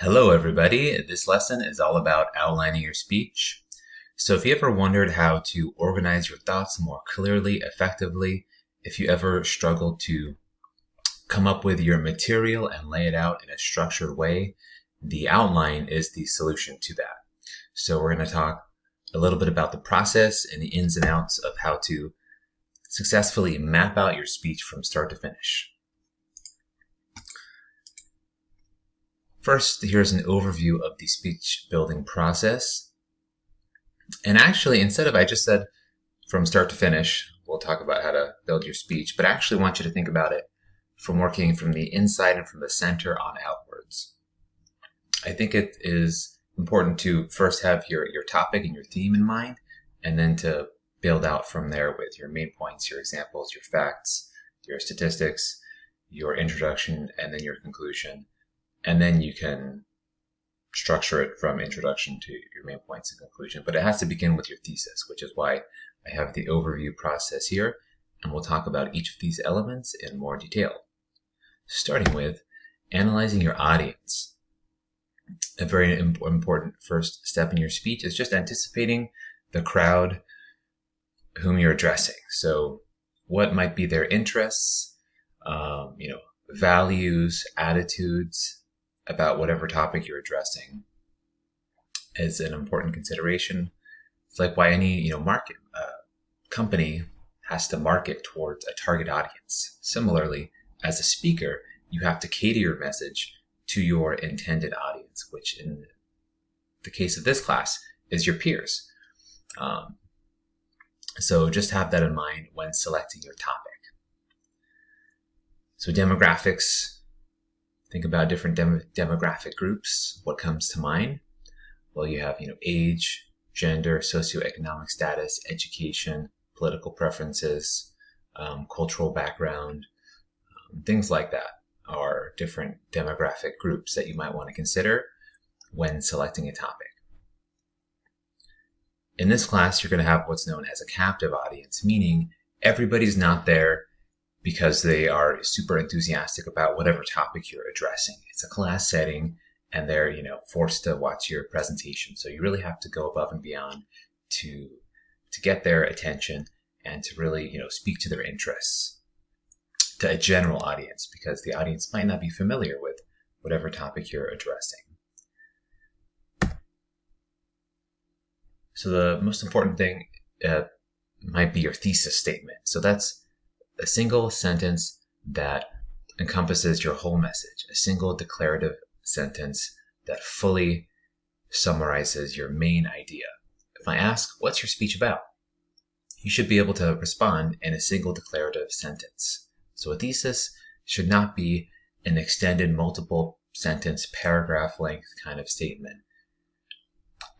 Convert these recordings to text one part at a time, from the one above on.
Hello, everybody. This lesson is all about outlining your speech. So if you ever wondered how to organize your thoughts more clearly, effectively, if you ever struggled to come up with your material and lay it out in a structured way, the outline is the solution to that. So we're going to talk a little bit about the process and the ins and outs of how to successfully map out your speech from start to finish. First, here's an overview of the speech building process. And actually, I just said from start to finish, we'll talk about how to build your speech, but I actually want you to think about it from working from the inside and from the center on outwards. I think it is important to first have your topic and your theme in mind, and then to build out from there with your main points, your examples, your facts, your statistics, your introduction, and then your conclusion. And then you can structure it from introduction to your main points and conclusion. But it has to begin with your thesis, which is why I have the overview process here. And we'll talk about each of these elements in more detail. Starting with analyzing your audience. A very important first step in your speech is just anticipating the crowd whom you're addressing. So what might be their interests, values, attitudes, about whatever topic you're addressing is an important consideration. It's like why any company has to market towards a target audience. Similarly, as a speaker, you have to cater your message to your intended audience, which in the case of this class is your peers. So just have that in mind when selecting your topic. So demographics. Think about different demographic groups. What comes to mind? Well, you have, age, gender, socioeconomic status, education, political preferences, cultural background, things like that are different demographic groups that you might want to consider when selecting a topic. In this class, you're going to have what's known as a captive audience, meaning everybody's not there because they are super enthusiastic about whatever topic you're addressing. It's a class setting and they're, forced to watch your presentation. So you really have to go above and beyond to get their attention and to really, speak to their interests to a general audience, because the audience might not be familiar with whatever topic you're addressing. So the most important thing might be your thesis statement. So that's a single sentence that encompasses your whole message, a single declarative sentence that fully summarizes your main idea. If I ask, what's your speech about? You should be able to respond in a single declarative sentence. So a thesis should not be an extended multiple sentence, paragraph length kind of statement.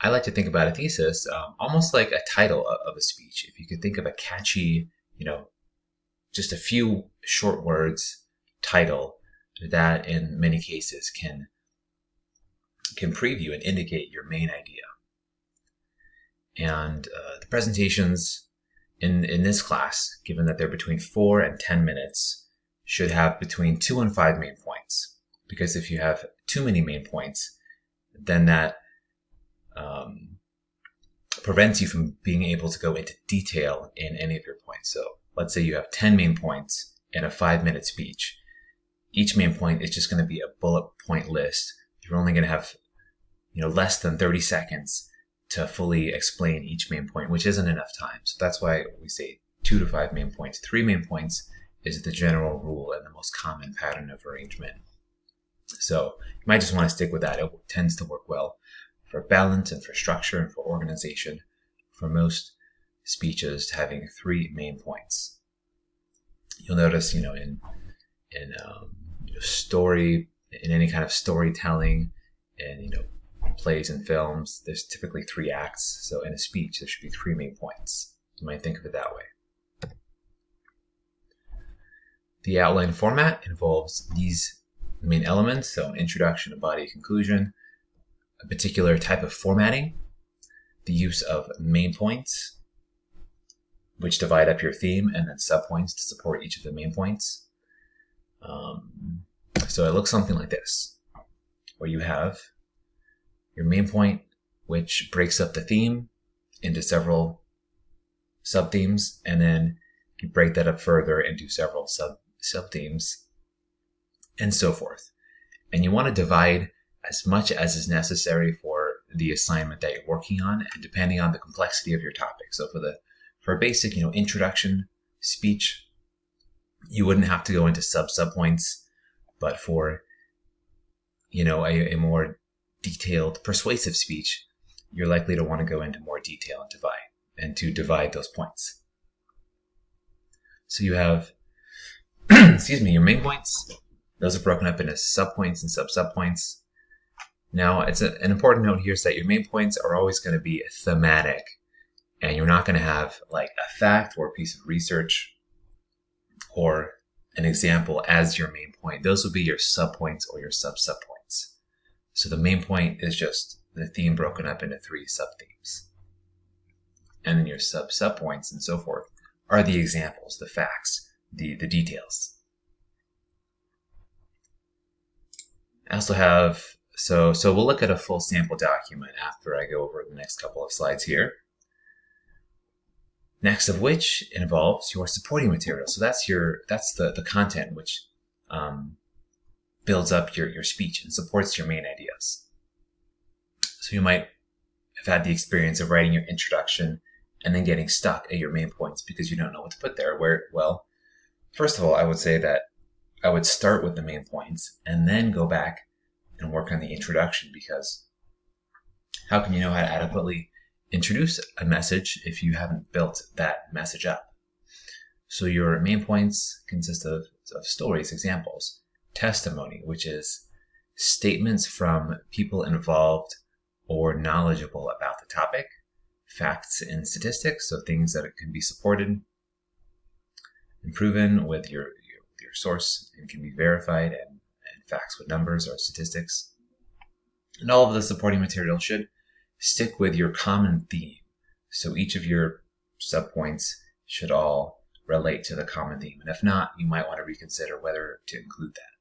I like to think about a thesis almost like a title of a speech. If you could think of a catchy, just a few short words title that in many cases can preview and indicate your main idea. And the presentations in this class, given that they're between 4 and 10 minutes, should have between 2 and 5 main points. Because if you have too many main points, then that prevents you from being able to go into detail in any of your points. So let's say you have 10 main points in a 5-minute speech. Each main point is just going to be a bullet point list. You're only going to have, less than 30 seconds to fully explain each main point, which isn't enough time. So that's why we say 2 to 5 main points. 3 main points is the general rule and the most common pattern of arrangement. So you might just want to stick with that. It tends to work well for balance and for structure and for organization for most speeches, having 3 main points. You'll notice, in story, in any kind of storytelling, and plays and films, there's typically 3 acts. So in a speech, there should be 3 main points. You might think of it that way. The outline format involves these main elements: so an introduction, a body, a conclusion, a particular type of formatting, the use of main points, which divide up your theme, and then subpoints to support each of the main points. So it looks something like this. where you have your main point, which breaks up the theme into several sub-themes, and then you break that up further into several sub-themes, and so forth. And you want to divide as much as is necessary for the assignment that you're working on, and depending on the complexity of your topic. So for a basic, introduction speech, you wouldn't have to go into sub-points, but for, a more detailed, persuasive speech, you're likely to want to go into more detail and divide those points. So you have, your main points. Those are broken up into sub-points and sub-points. Now, it's an important note here is that your main points are always going to be thematic, and you're not going to have like a fact or a piece of research or an example as your main point. Those will be your sub-points or your sub-points. So the main point is just the theme broken up into 3 sub-themes. And then your sub-points and so forth are the examples, the facts, the details. I also have, so we'll look at a full sample document after I go over the next couple of slides here. Next of which involves your supporting material. So that's the content which builds up your speech and supports your main ideas. So you might have had the experience of writing your introduction and then getting stuck at your main points because you don't know what to put there. Well, first of all, I would say that I would start with the main points and then go back and work on the introduction, because how can you know how to adequately introduce a message if you haven't built that message up? So your main points consist of stories, examples, testimony, which is statements from people involved or knowledgeable about the topic, facts and statistics, so things that can be supported and proven with your source and can be verified, and facts with numbers or statistics. And all of the supporting material should stick with your common theme. So each of your subpoints should all relate to the common theme. And if not, you might want to reconsider whether to include that.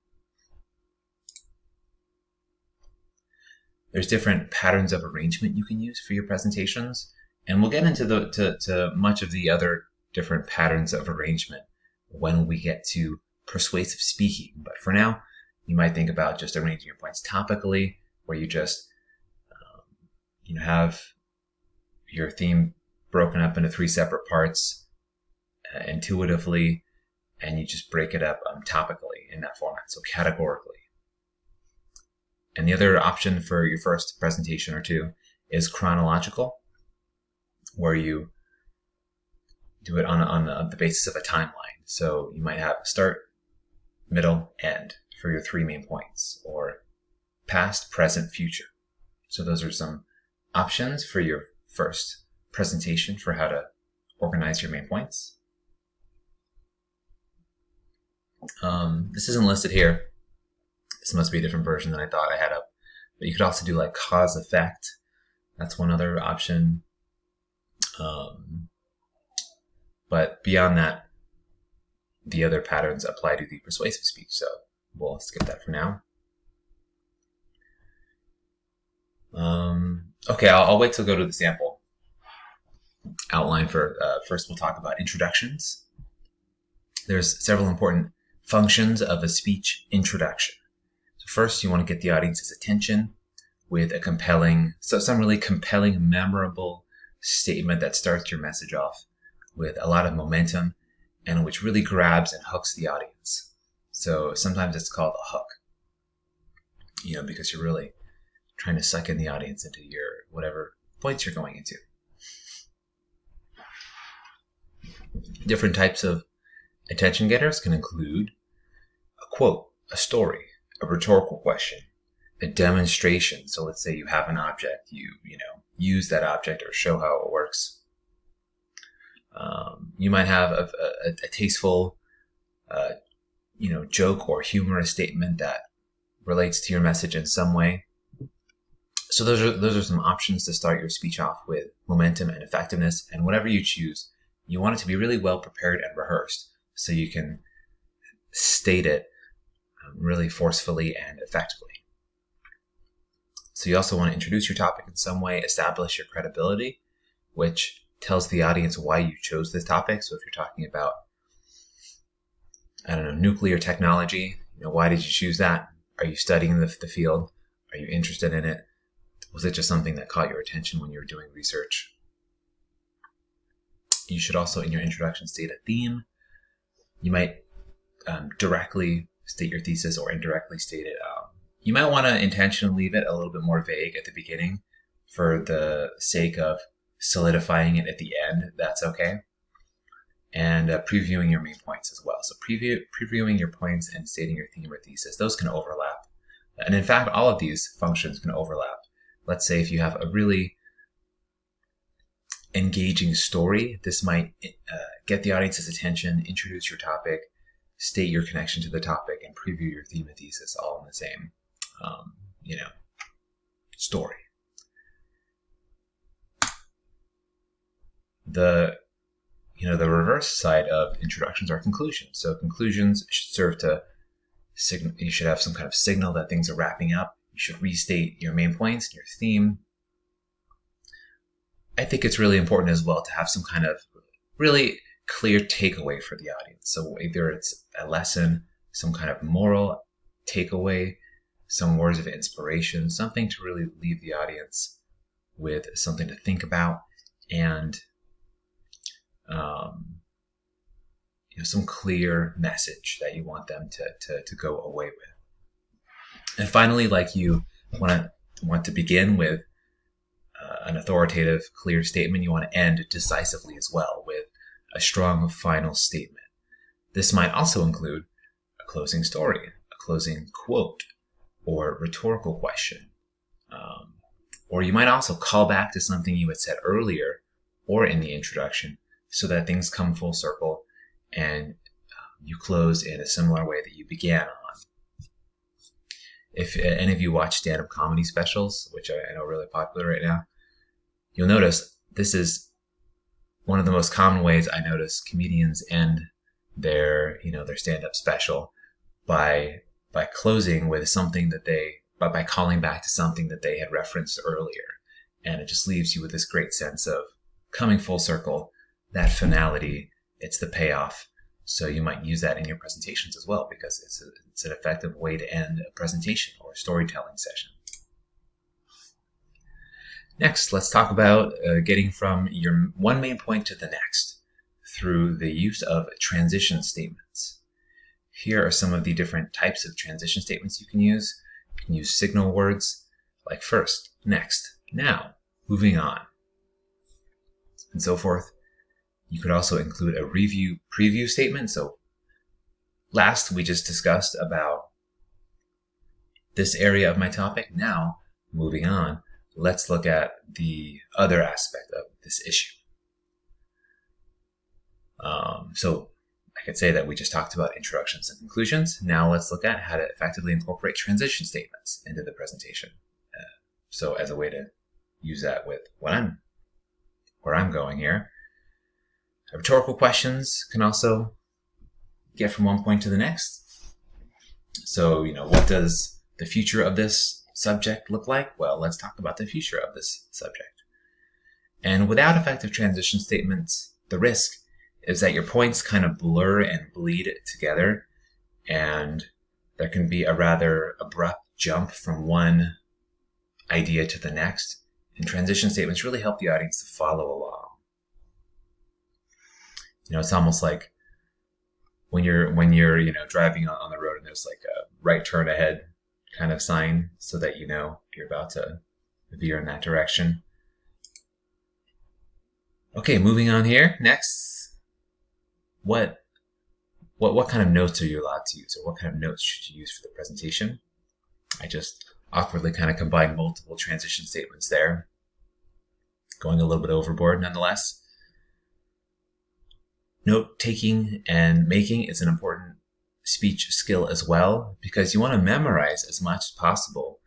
There's different patterns of arrangement you can use for your presentations. And we'll get into to much of the other different patterns of arrangement when we get to persuasive speaking. But for now, you might think about just arranging your points topically, where you just have your theme broken up into 3 separate parts intuitively, and you just break it up topically in that format, so categorically. And the other option for your first presentation or 2 is chronological, where you do it on the basis of a timeline. So you might have start, middle, end for your 3 main points, or past, present, future. So those are some options for your first presentation for how to organize your main points. This isn't listed here. This must be a different version than I thought I had up. But you could also do like cause effect. That's one other option. But beyond that, the other patterns apply to the persuasive speech. So we'll skip that for now. Okay, I'll wait till go to the sample outline for, first we'll talk about introductions. There's several important functions of a speech introduction. So first, you want to get the audience's attention with some really compelling, memorable statement that starts your message off with a lot of momentum and which really grabs and hooks the audience. So sometimes it's called a hook, because you're really trying to suck in the audience into your whatever points you're going into. Different types of attention getters can include a quote, a story, a rhetorical question, a demonstration. So let's say you have an object, you use that object or show how it works. You might have a tasteful, joke or humorous statement that relates to your message in some way. So those are some options to start your speech off with momentum and effectiveness. And whatever you choose, you want it to be really well prepared and rehearsed so you can state it really forcefully and effectively. So you also want to introduce your topic in some way, establish your credibility, which tells the audience why you chose this topic. So if you're talking about, I don't know, nuclear technology, why did you choose that? Are you studying the field? Are you interested in it? Was it just something that caught your attention when you were doing research? You should also, in your introduction, state a theme. You might directly state your thesis or indirectly state it. You might want to intentionally leave it a little bit more vague at the beginning for the sake of solidifying it at the end. That's okay. And previewing your main points as well. So previewing your points and stating your theme or thesis, those can overlap. And in fact, all of these functions can overlap. Let's say if you have a really engaging story, this might get the audience's attention, introduce your topic, state your connection to the topic, and preview your theme and thesis all in the same, story. The reverse side of introductions are conclusions. So conclusions should serve to signal. You should have some kind of signal that things are wrapping up. You should restate your main points and your theme. I think it's really important as well to have some kind of really clear takeaway for the audience. So either it's a lesson, some kind of moral takeaway, some words of inspiration, something to really leave the audience with something to think about, and some clear message that you want them to go away with. And finally, you want to begin with an authoritative, clear statement. You want to end decisively as well with a strong final statement. This might also include a closing story, a closing quote, or rhetorical question. Or you might also call back to something you had said earlier or in the introduction so that things come full circle and you close in a similar way that you began on. If any of you watch stand-up comedy specials, which I know are really popular right now, you'll notice this is one of the most common ways I notice comedians end their stand-up special by closing with something that by calling back to something that they had referenced earlier. And it just leaves you with this great sense of coming full circle, that finality, it's the payoff. So you might use that in your presentations as well, because it's an effective way to end a presentation or a storytelling session. Next, let's talk about getting from your one main point to the next through the use of transition statements. Here are some of the different types of transition statements you can use. You can use signal words like first, next, now, moving on, and so forth. You could also include a preview statement. So last, we just discussed about this area of my topic. Now, moving on, let's look at the other aspect of this issue. So I could say that we just talked about introductions and conclusions. Now let's look at how to effectively incorporate transition statements into the presentation. So as a way to use that with where I'm going here. Rhetorical questions can also get from one point to the next. So, what does the future of this subject look like? Well, let's talk about the future of this subject. And without effective transition statements, the risk is that your points kind of blur and bleed together, and there can be a rather abrupt jump from one idea to the next. And transition statements really help the audience to follow along. It's almost like when you're driving on the road and there's like a right turn ahead kind of sign so that you're about to veer in that direction. Okay, moving on here. Next, what kind of notes are you allowed to use, or what kind of notes should you use for the presentation? I just awkwardly kind of combined multiple transition statements there, going a little bit overboard nonetheless. Note taking and making is an important speech skill as well, because you want to memorize as much as possible,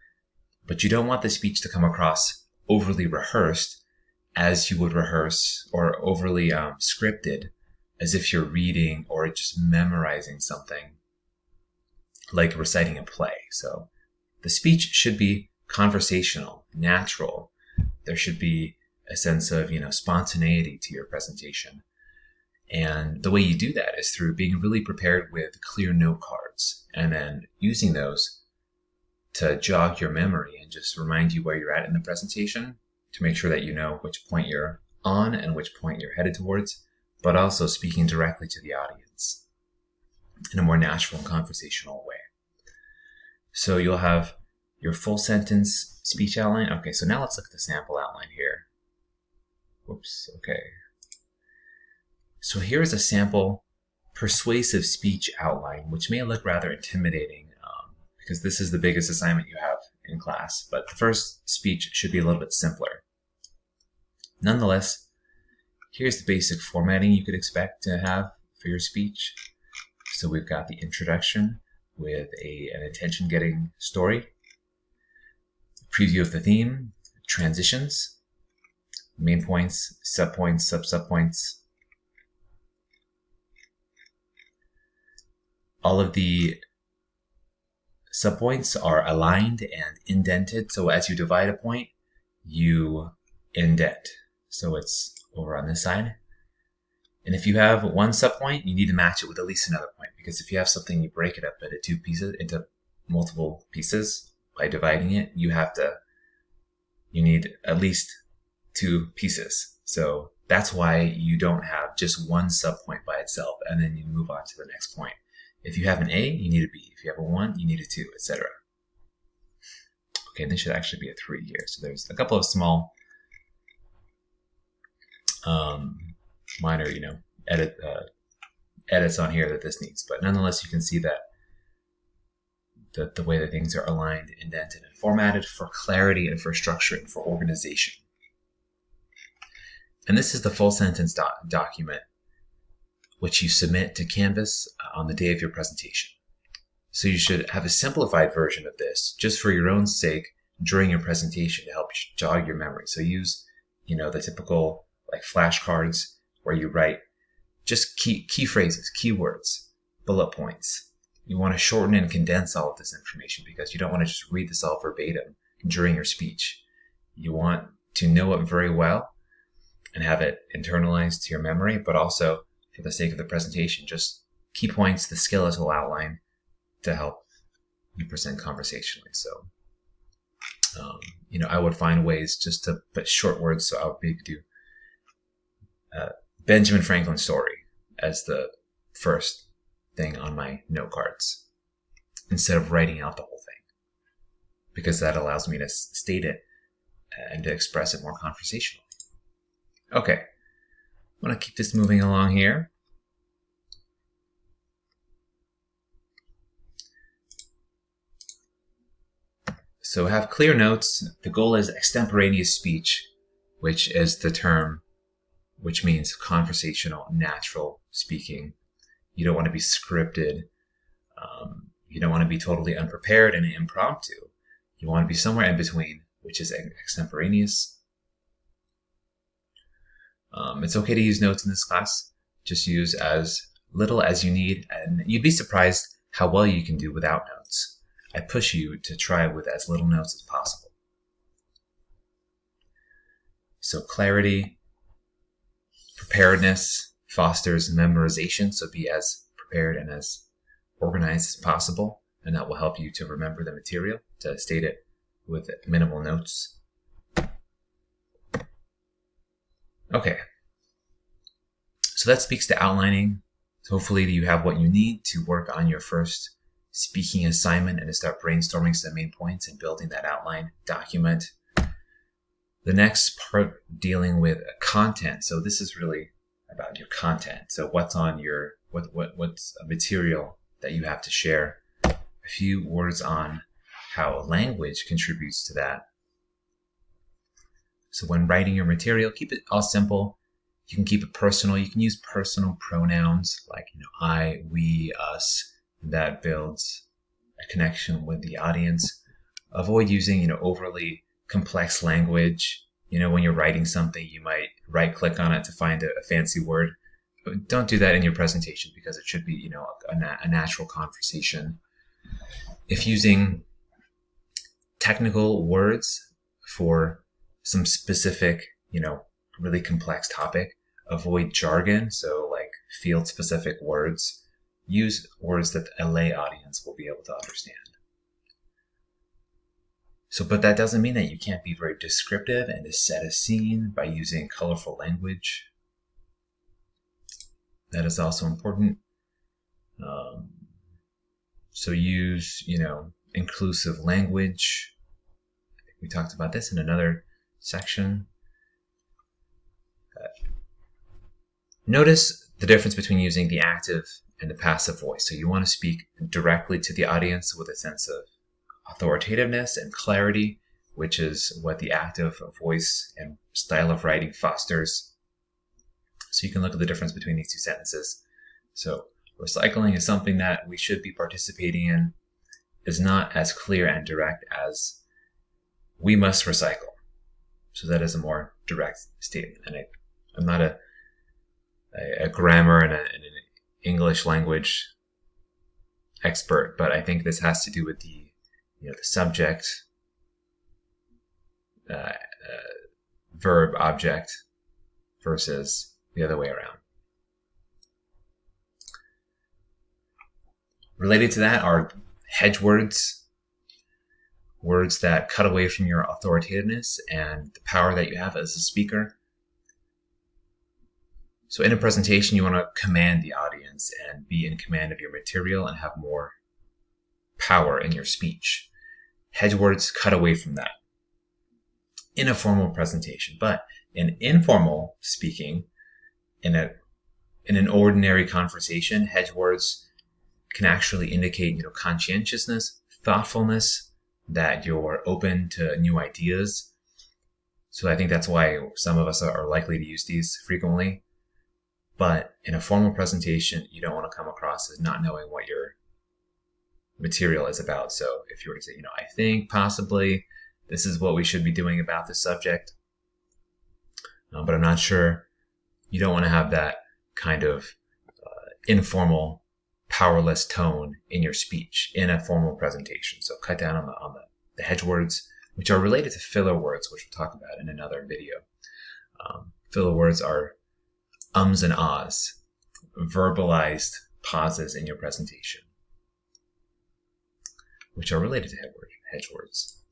but you don't want the speech to come across overly rehearsed as you would rehearse, or overly scripted as if you're reading or just memorizing something like reciting a play. So the speech should be conversational, natural. There should be a sense of, spontaneity to your presentation. And the way you do that is through being really prepared with clear note cards and then using those to jog your memory and just remind you where you're at in the presentation to make sure that you know which point you're on and which point you're headed towards, but also speaking directly to the audience in a more natural and conversational way. So you'll have your full sentence speech outline. Okay, so now let's look at the sample outline here. Whoops, okay. So here's a sample persuasive speech outline, which may look rather intimidating because this is the biggest assignment you have in class, but the first speech should be a little bit simpler. Nonetheless, here's the basic formatting you could expect to have for your speech. So we've got the introduction with an attention-getting story, preview of the theme, transitions, main points, subpoints, sub-subpoints. All of the subpoints are aligned and indented. So as you divide a point, you indent. So it's over on this side. And if you have one subpoint, you need to match it with at least another point, because if you have something, you break it up into multiple pieces by dividing it, you need at least 2 pieces. So that's why you don't have just one subpoint by itself and then you move on to the next point. If you have an A, you need a B. If you have a 1, you need a 2, etc. Okay, this should actually be a 3 here. So there's a couple of small, minor, edits on here that this needs. But nonetheless, you can see that the way that things are aligned, indented, and formatted for clarity and for structure and for organization. And this is the full sentence document, which you submit to Canvas on the day of your presentation. So you should have a simplified version of this just for your own sake during your presentation to help jog your memory. So use, the typical like flashcards where you write just key phrases, keywords, bullet points. You want to shorten and condense all of this information because you don't want to just read this all verbatim during your speech. You want to know it very well and have it internalized to your memory, but also for the sake of the presentation, just key points, the skeletal outline to help you present conversationally. So, I would find ways just to put short words. So I would maybe do Benjamin Franklin's story as the first thing on my note cards instead of writing out the whole thing, because that allows me to state it and to express it more conversationally. Okay. I'm going to keep this moving along here. So have clear notes. The goal is extemporaneous speech, which is the term, which means conversational, natural speaking. You don't want to be scripted. You don't want to be totally unprepared and impromptu. You want to be somewhere in between, which is extemporaneous. It's okay to use notes in this class. Just use as little as you need, and you'd be surprised how well you can do without notes. I push you to try with as little notes as possible. So clarity, preparedness fosters memorization, so be as prepared and as organized as possible, and that will help you to remember the material, to state it with minimal notes. Okay, so that speaks to outlining. So hopefully you have what you need to work on your first speaking assignment and to start brainstorming some main points and building that outline document. The next part, dealing with content. So this is really about your content. So what's on your, what's a material that you have to share. A few words on how language contributes to that. So when writing your material, keep it all simple. You can keep it personal. You can use personal pronouns like, I, we, us. That builds a connection with the audience. Avoid using, overly complex language. When you're writing something, you might right-click on it to find a fancy word. But don't do that in your presentation because it should be, a natural conversation. If using technical words for some specific, really complex topic. Avoid jargon, so like field specific words. Use words that a lay audience will be able to understand. So, but that doesn't mean that you can't be very descriptive and to set a scene by using colorful language. That is also important. So use, inclusive language. I think we talked about this in another section. Notice the difference between using the active and the passive voice. So you want to speak directly to the audience with a sense of authoritativeness and clarity, which is what the active voice and style of writing fosters. So you can look at the difference between these two sentences. So recycling is something that we should be participating in, is not as clear and direct as we must recycle. So that is a more direct statement. And I'm not a grammar and an English language expert, but I think this has to do with the subject, verb, object versus the other way around. Related to that are hedge words, words that cut away from your authoritativeness and the power that you have as a speaker. So in a presentation, you want to command the audience and be in command of your material and have more power in your speech. Hedge words cut away from that in a formal presentation, but in informal speaking, in an ordinary conversation, hedge words can actually indicate, conscientiousness, thoughtfulness, that you're open to new ideas. So I think that's why some of us are likely to use these frequently. But in a formal presentation, you don't want to come across as not knowing what your material is about. So if you were to say, I think possibly this is what we should be doing about this subject, but I'm not sure, you don't want to have that kind of informal, powerless tone in your speech in a formal presentation. So cut down on the hedge words, which are related to filler words, which we'll talk about in another video. Filler words are ums and ahs, verbalized pauses in your presentation, which are related to hedge words.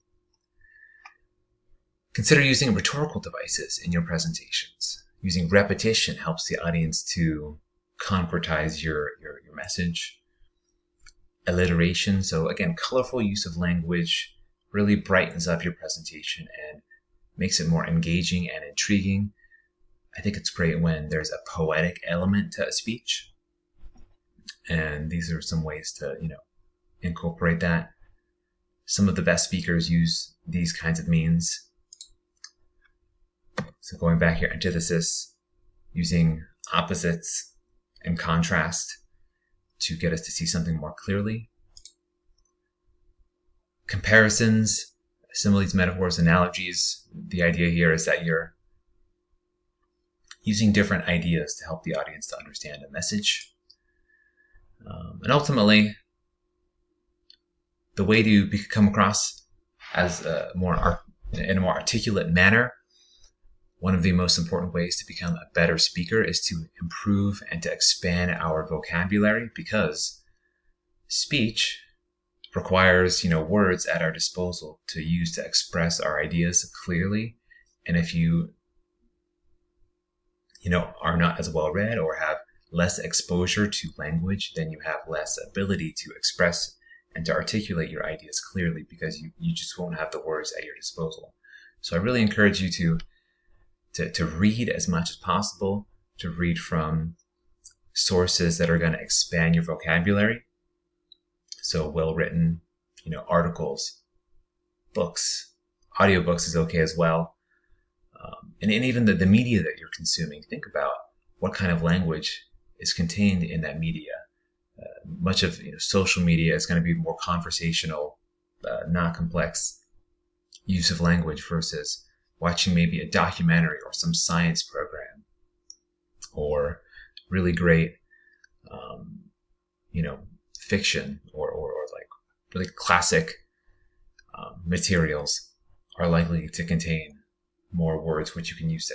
Consider using rhetorical devices in your presentations. Using repetition helps the audience to concretize your message. Alliteration, so again, colorful use of language really brightens up your presentation and makes it more engaging and intriguing. I think it's great when there's a poetic element to a speech. And these are some ways to, incorporate that. Some of the best speakers use these kinds of means. So going back here, antithesis, using opposites and contrast to get us to see something more clearly. Comparisons, similes, metaphors, analogies. The idea here is that you're using different ideas to help the audience to understand a message. And ultimately, the way to come across as in a more articulate manner, one of the most important ways to become a better speaker is to improve and to expand our vocabulary, because speech requires, words at our disposal to use to express our ideas clearly. And if you are not as well read or have less exposure to language, then you have less ability to express and to articulate your ideas clearly, because you just won't have the words at your disposal. So I really encourage you to read as much as possible, to read from sources that are going to expand your vocabulary. So well-written, articles, books, audiobooks is okay as well. And even the media that you're consuming, think about what kind of language is contained in that media. Much of social media is going to be more conversational, not complex use of language, versus watching maybe a documentary or some science program, or really great, fiction or like really classic materials are likely to contain more words which you can use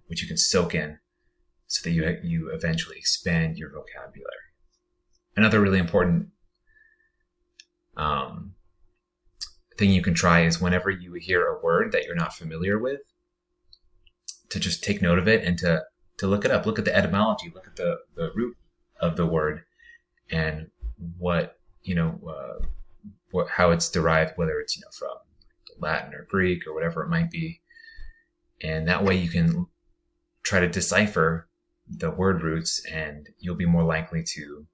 which you can soak in, so that you eventually expand your vocabulary. Another really important thing you can try is, whenever you hear a word that you're not familiar with, to just take note of it and to look it up. Look at the etymology, look at the root of the word, and how it's derived, whether it's from Latin or Greek or whatever it might be. And that way you can try to decipher the word roots, and you'll be more likely to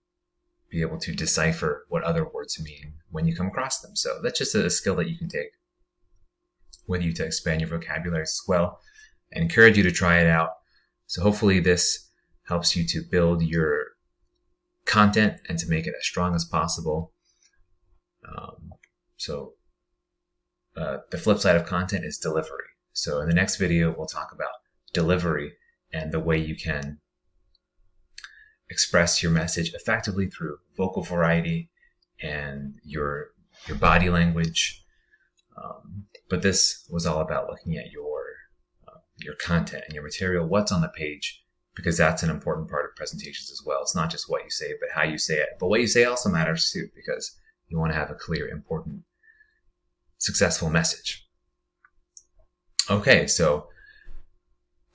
be able to decipher what other words mean when you come across them. So that's just a skill that you can take with you to expand your vocabulary as well. I encourage you to try it out. So hopefully this helps you to build your content and to make it as strong as possible. The flip side of content is delivery. So in the next video, we'll talk about delivery and the way you can express your message effectively through vocal variety and your body language. But this was all about looking at your content and your material, what's on the page, because that's an important part of presentations as well. It's not just what you say, but how you say it. But what you say also matters too, because you want to have a clear, important, successful message. Okay, so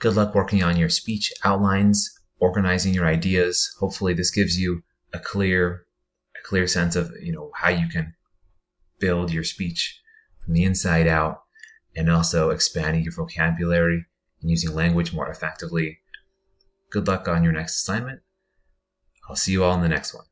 good luck working on your speech outlines, organizing your ideas. Hopefully this gives you a clear sense of how you can build your speech from the inside out, and also expanding your vocabulary and using language more effectively. Good luck on your next assignment. I'll see you all in the next one.